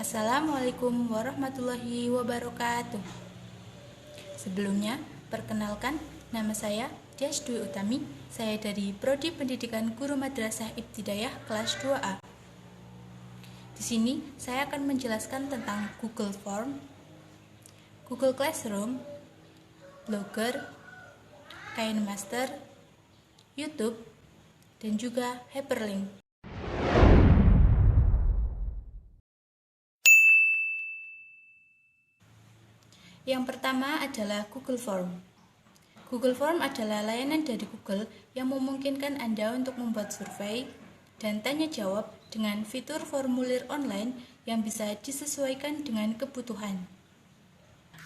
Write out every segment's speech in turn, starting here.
Assalamualaikum warahmatullahi wabarakatuh. Sebelumnya, perkenalkan, nama saya Dias Dwi Utami. Saya dari Prodi Pendidikan Guru Madrasah Ibtidaiyah kelas 2A. Di sini, saya akan menjelaskan tentang Google Form, Google Classroom, Blogger, KineMaster, YouTube, dan juga Hyperlink. Yang pertama adalah Google Form. Google Form adalah layanan dari Google yang memungkinkan Anda untuk membuat survei dan tanya jawab dengan fitur formulir online yang bisa disesuaikan dengan kebutuhan.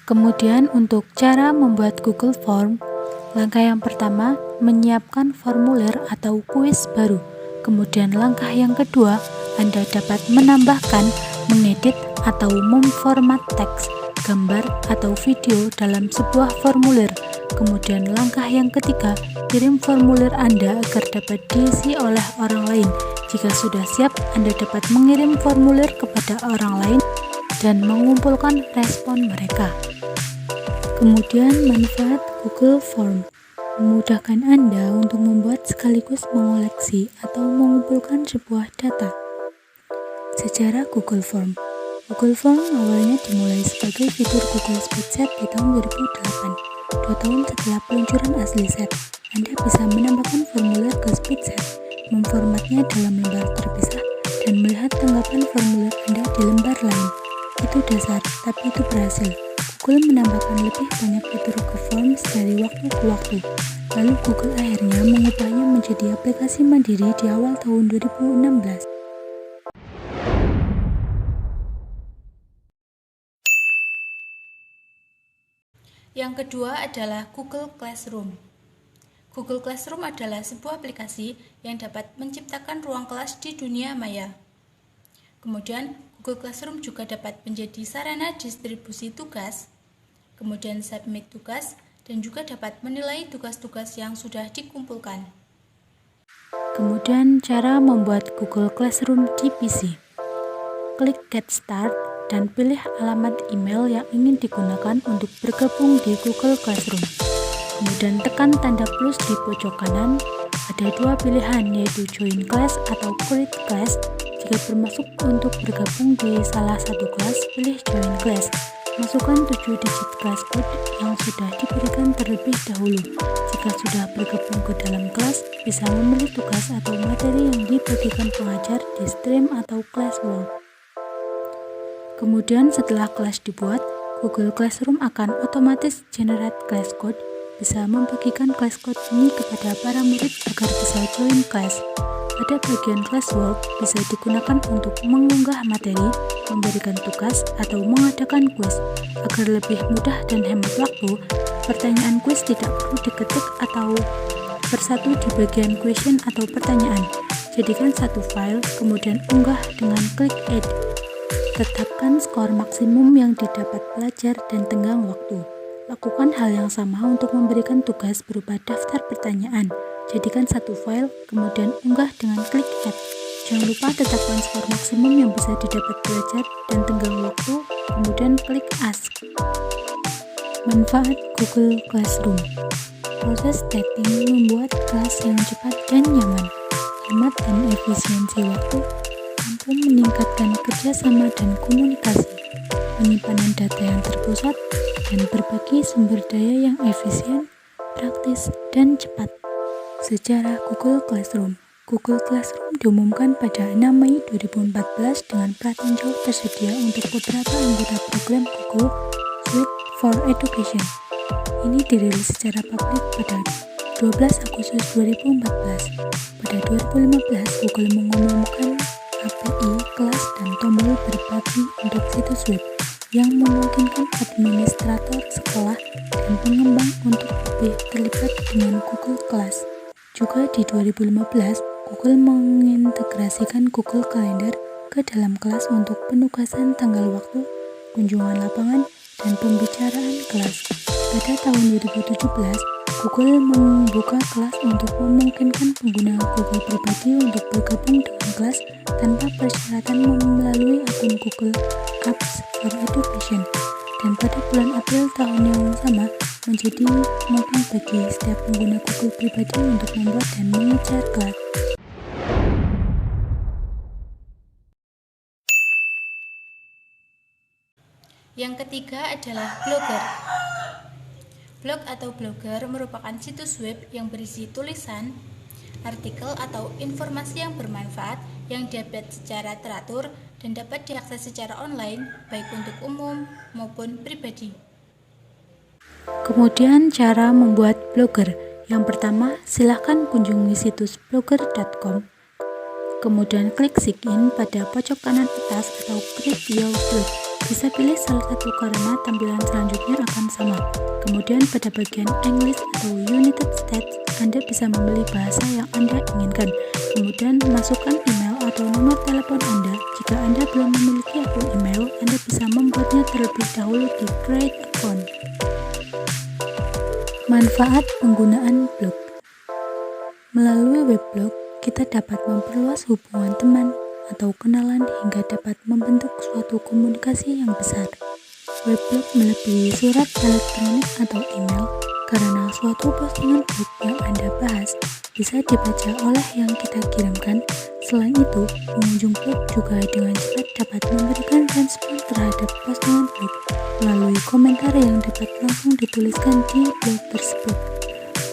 Kemudian untuk cara membuat Google Form, langkah yang pertama, menyiapkan formulir atau kuis baru. Kemudian langkah yang kedua, Anda dapat menambahkan, mengedit, atau memformat teks, gambar, atau video dalam sebuah formulir. Kemudian langkah yang ketiga, kirim formulir Anda agar dapat diisi oleh orang lain. Jika sudah siap, Anda dapat mengirim formulir kepada orang lain dan mengumpulkan respon mereka. Kemudian manfaat Google Form memudahkan Anda untuk membuat sekaligus mengoleksi atau mengumpulkan sebuah data. Sejarah Google Form. Google Form awalnya dimulai sebagai fitur Google Spreadsheet di tahun 2008. 2 tahun setelah peluncuran asli set, Anda bisa menambahkan formulir ke Spreadsheet, memformatnya dalam lembar terpisah, dan melihat tanggapan formulir Anda di lembar lain. Itu dasar, tapi itu berhasil. Google menambahkan lebih banyak fitur ke Forms dari waktu ke waktu. Lalu Google akhirnya mengubahnya menjadi aplikasi mandiri di awal tahun 2016. Yang kedua adalah Google Classroom. Google Classroom adalah sebuah aplikasi yang dapat menciptakan ruang kelas di dunia maya. Kemudian, Google Classroom juga dapat menjadi sarana distribusi tugas, kemudian submit tugas, dan juga dapat menilai tugas-tugas yang sudah dikumpulkan. Kemudian, cara membuat Google Classroom di PC. Klik Get Start dan pilih alamat email yang ingin digunakan untuk bergabung di Google Classroom. Kemudian tekan tanda plus di pojok kanan. Ada dua pilihan, yaitu Join Class atau Create Class. Jika bermaksud untuk bergabung di salah satu kelas, pilih Join Class. Masukkan 7 digit kelas code yang sudah diberikan terlebih dahulu. Jika sudah bergabung ke dalam kelas, bisa memilih tugas atau materi yang dibagikan pengajar di stream atau classwork. Kemudian setelah kelas dibuat, Google Classroom akan otomatis generate class code, bisa membagikan class code ini kepada para murid agar bisa join class. Pada bagian classwork bisa digunakan untuk mengunggah materi, memberikan tugas, atau mengadakan kuis. Agar lebih mudah dan hemat waktu, pertanyaan kuis tidak perlu diketik atau persatu di bagian question atau pertanyaan. Jadikan satu file, kemudian unggah dengan klik Add. Tetapkan skor maksimum yang didapat pelajar dan tenggang waktu. Lakukan hal yang sama untuk memberikan tugas berupa daftar pertanyaan. Jadikan satu file, kemudian unggah dengan klik Add. Jangan lupa tetapkan skor maksimum yang bisa didapat pelajar dan tenggang waktu, kemudian klik Ask. Manfaat Google Classroom. Proses setting membuat kelas yang cepat dan nyaman, hemat dan efisiensi waktu, mampu meningkatkan kerjasama dan komunikasi, penyimpanan data yang terpusat, dan berbagi sumber daya yang efisien, praktis, dan cepat. Sejarah Google Classroom. Google Classroom diumumkan pada 6 Mei 2014 dengan pratinjau tersedia untuk beberapa anggota program Google Suite for Education. Ini dirilis secara publik pada 12 Agustus 2014. Pada 2015, Google mengumumkan API, kelas, dan tombol berbagi untuk situs web. yang memungkinkan administrator sekolah dan pengembang untuk lebih terlibat dengan Google Class. Juga di 2015, Google mengintegrasikan Google Calendar ke dalam kelas untuk penugasan tanggal waktu, kunjungan lapangan, dan pembicaraan kelas. Pada tahun 2017, Google membuka kelas untuk memungkinkan pengguna Google pribadi untuk bergabung dengan kelas tanpa persyaratan melalui akun Google Apps for Education. Dan pada bulan April tahun yang sama, menjadi mungkin bagi setiap pengguna Google pribadi untuk membuat dan mengejar kelas. Yang ketiga adalah blogger. Blog atau blogger merupakan situs web yang berisi tulisan, artikel atau informasi yang bermanfaat yang diupdate secara teratur dan dapat diakses secara online baik untuk umum maupun pribadi. Kemudian cara membuat blogger. Yang pertama, silahkan kunjungi situs blogger.com. Kemudian klik sign pada pojok kanan atas atau create your blog. Bisa pilih salah satu karena tampilan selanjutnya akan sama. Kemudian pada bagian English atau United States, Anda bisa memilih bahasa yang Anda inginkan. Kemudian masukkan email atau nomor telepon Anda. Jika Anda belum memiliki akun email, Anda bisa membuatnya terlebih dahulu di Create Account. Manfaat penggunaan blog. Melalui web blog, kita dapat memperluas hubungan teman atau kenalan hingga dapat membentuk suatu komunikasi yang besar. Weblog melebihi surat elektronik atau email karena suatu postingan blog yang Anda bahas bisa dibaca oleh yang kita kirimkan. Selain itu, pengunjung blog juga dengan cepat dapat memberikan respon terhadap postingan blog melalui komentar yang dapat langsung dituliskan di blog tersebut.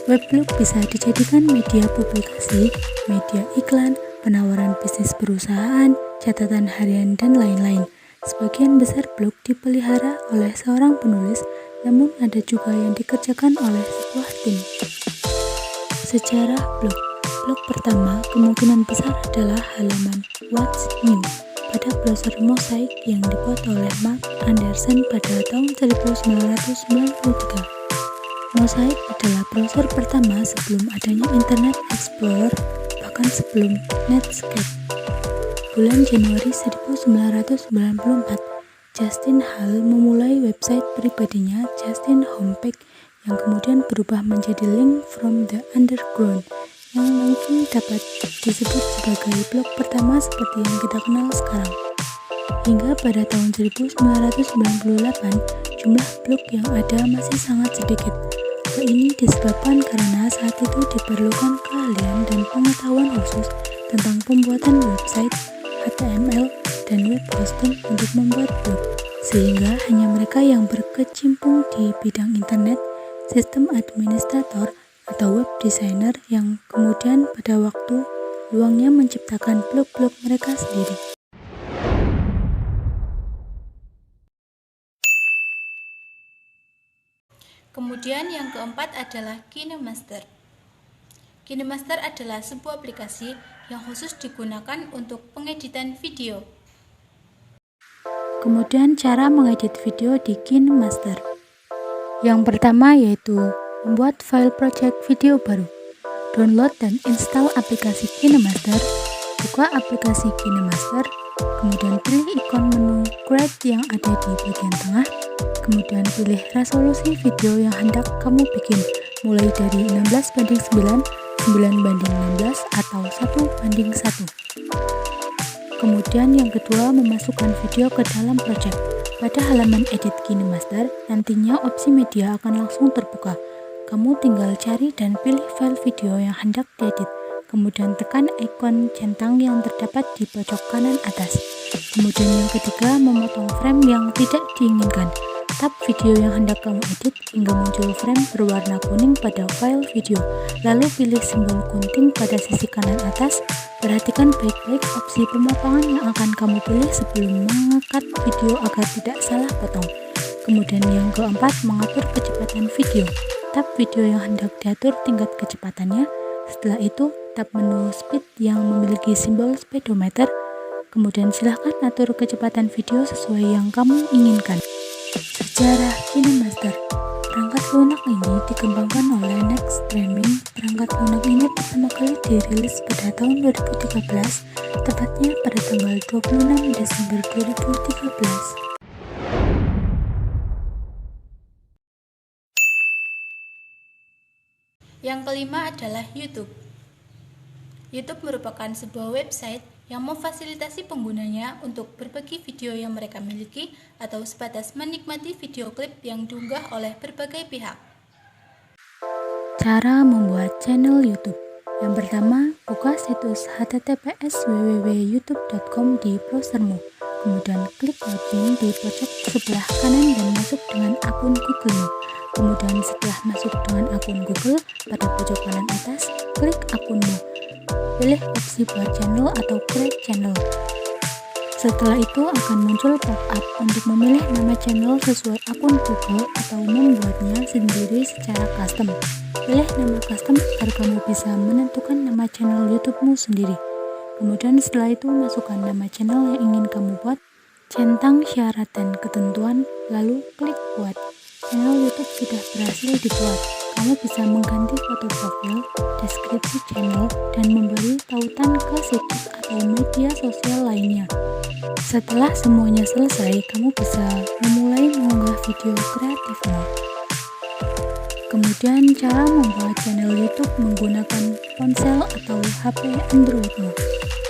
Weblog bisa dijadikan media publikasi, media iklan, penawaran bisnis perusahaan, catatan harian, dan lain-lain. Sebagian besar blog dipelihara oleh seorang penulis, namun ada juga yang dikerjakan oleh sebuah tim. Sejarah blog. Blog pertama kemungkinan besar adalah halaman What's New pada browser Mosaic yang dibuat oleh Mark Anderson pada tahun 1993. Mosaic adalah browser pertama sebelum adanya Internet Explorer, bahkan sebelum Netscape. Bulan Januari 1994, Justin Hall memulai website pribadinya Justin Homepage yang kemudian berubah menjadi Link from the Underground yang mungkin dapat disebut sebagai blog pertama seperti yang kita kenal sekarang. Hingga pada tahun 1998, jumlah blog yang ada masih sangat sedikit. Hal ini disebabkan karena saat itu diperlukan keahlian dan pengetahuan khusus tentang pembuatan website, HTML, dan web hosting untuk membuat blog, sehingga hanya mereka yang berkecimpung di bidang internet, sistem administrator, atau web designer yang kemudian pada waktu luangnya menciptakan blog-blog mereka sendiri. Kemudian yang keempat adalah KineMaster. KineMaster adalah sebuah aplikasi yang khusus digunakan untuk pengeditan video. Kemudian cara mengedit video di KineMaster. Yang pertama yaitu membuat file project video baru. Download dan install aplikasi KineMaster. Buka aplikasi KineMaster, kemudian pilih ikon menu Create yang ada di bagian tengah. Kemudian pilih resolusi video yang hendak kamu bikin, mulai dari 16:9, 9:16, atau 1:1. Kemudian yang kedua, memasukkan video ke dalam project. Pada halaman edit KineMaster, nantinya opsi media akan langsung terbuka. Kamu tinggal cari dan pilih file video yang hendak diedit. Kemudian tekan ikon centang yang terdapat di pojok kanan atas. Kemudian yang ketiga, memotong frame yang tidak diinginkan. Tap video yang hendak kamu edit hingga muncul frame berwarna kuning pada file video. Lalu pilih simbol gunting pada sisi kanan atas. Perhatikan baik-baik opsi pemotongan yang akan kamu pilih sebelum mengekat video agar tidak salah potong. Kemudian yang keempat, mengatur kecepatan video. Tap video yang hendak diatur tingkat kecepatannya. Setelah itu, tap menu speed yang memiliki simbol speedometer. Kemudian silahkan atur kecepatan video sesuai yang kamu inginkan. Sejarah KineMaster. Perangkat lunak ini dikembangkan oleh Next Dreaming. Perangkat lunak ini pertama kali dirilis pada tahun 2013, tepatnya pada tanggal 26 Desember 2013. Yang kelima adalah YouTube. YouTube merupakan sebuah website yang memfasilitasi penggunanya untuk berbagi video yang mereka miliki atau sebatas menikmati video klip yang diunggah oleh berbagai pihak. Cara membuat channel YouTube. Yang pertama, buka situs https://www.youtube.com di browsermu. Kemudian klik login di pojok sebelah kanan dan masuk dengan akun Google-mu. Kemudian setelah masuk dengan akun Google, pada pojok kanan atas, klik akunmu. Pilih opsi buat channel atau create channel. Setelah itu akan muncul pop-up untuk memilih nama channel sesuai akun Google atau membuatnya sendiri secara custom. Pilih nama custom agar kamu bisa menentukan nama channel YouTube-mu sendiri. Kemudian setelah itu masukkan nama channel yang ingin kamu buat, centang syarat dan ketentuan, lalu klik buat. Channel YouTube sudah berhasil dibuat. Kamu bisa mengganti foto profil, deskripsi channel, dan memberi tautan ke situs atau media sosial lainnya. Setelah semuanya selesai, kamu bisa memulai mengunggah video kreatifmu. Kemudian cara membuat channel YouTube menggunakan ponsel atau HP Androidmu.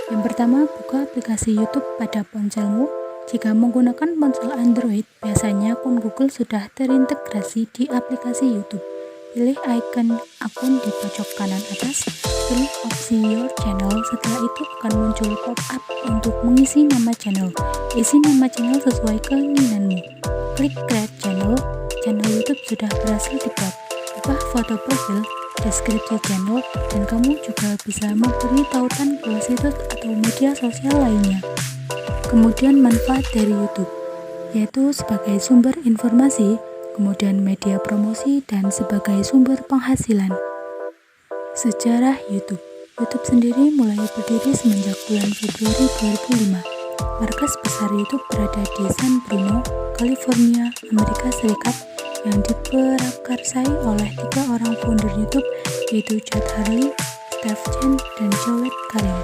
Yang pertama, buka aplikasi YouTube pada ponselmu. Jika menggunakan ponsel Android, biasanya akun Google sudah terintegrasi di aplikasi YouTube. Pilih icon akun di pojok kanan atas, pilih opsi Your Channel. Setelah itu akan muncul pop-up untuk mengisi nama channel. Isi nama channel sesuai keinginanmu. Klik Create Channel. Channel YouTube sudah berhasil dibuat. Ubah foto profil, deskripsi channel, dan kamu juga bisa memberi tautan ke situs atau media sosial lainnya. Kemudian manfaat dari YouTube, yaitu sebagai sumber informasi, kemudian media promosi, dan sebagai sumber penghasilan. Sejarah YouTube. YouTube sendiri mulai berdiri semenjak bulan Februari 2005. Markas besar YouTube berada di San Bruno, California, Amerika Serikat, yang diprakarsai oleh 3 orang founder YouTube, yaitu Chad Hurley, Steve Chen, dan Jawed Karim.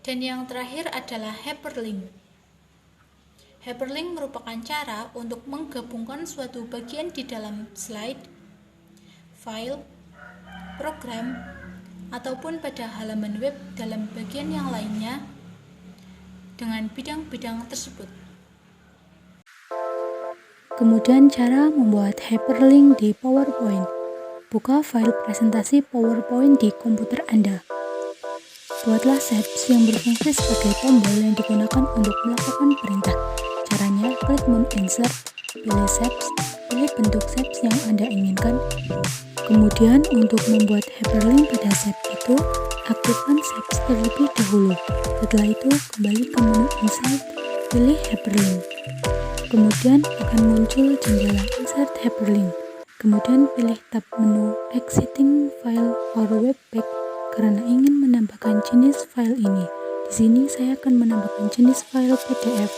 Dan yang terakhir adalah hyperlink. Hyperlink merupakan cara untuk menggabungkan suatu bagian di dalam slide, file, program, ataupun pada halaman web dalam bagian yang lainnya dengan bidang-bidang tersebut. Kemudian cara membuat hyperlink di PowerPoint. Buka file presentasi PowerPoint di komputer Anda. Buatlah shapes yang berfungsi sebagai tombol yang digunakan untuk melakukan perintah. Caranya, klik menu Insert, pilih shapes, pilih bentuk shapes yang Anda inginkan. Kemudian untuk membuat hyperlink pada shape itu, aktifkan shapes terlebih dahulu. Setelah itu, kembali ke menu Insert, pilih hyperlink. Kemudian akan muncul jendela Insert Hyperlink. Kemudian pilih tab menu Exiting File or Web Pack karena ingin menambahkan jenis file ini. Di sini saya akan menambahkan jenis file PDF.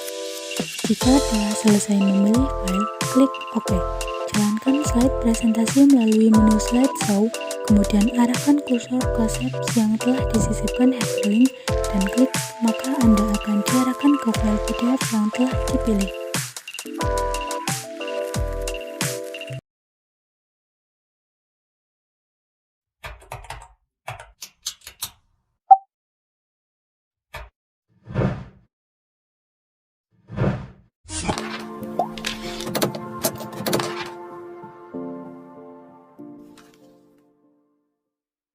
Jika telah selesai memilih file, klik OK. Jalankan slide presentasi melalui menu Slideshow, kemudian arahkan kursor ke shapes yang telah disisipkan hyperlink dan klik, maka Anda akan diarahkan ke file PDF yang telah dipilih.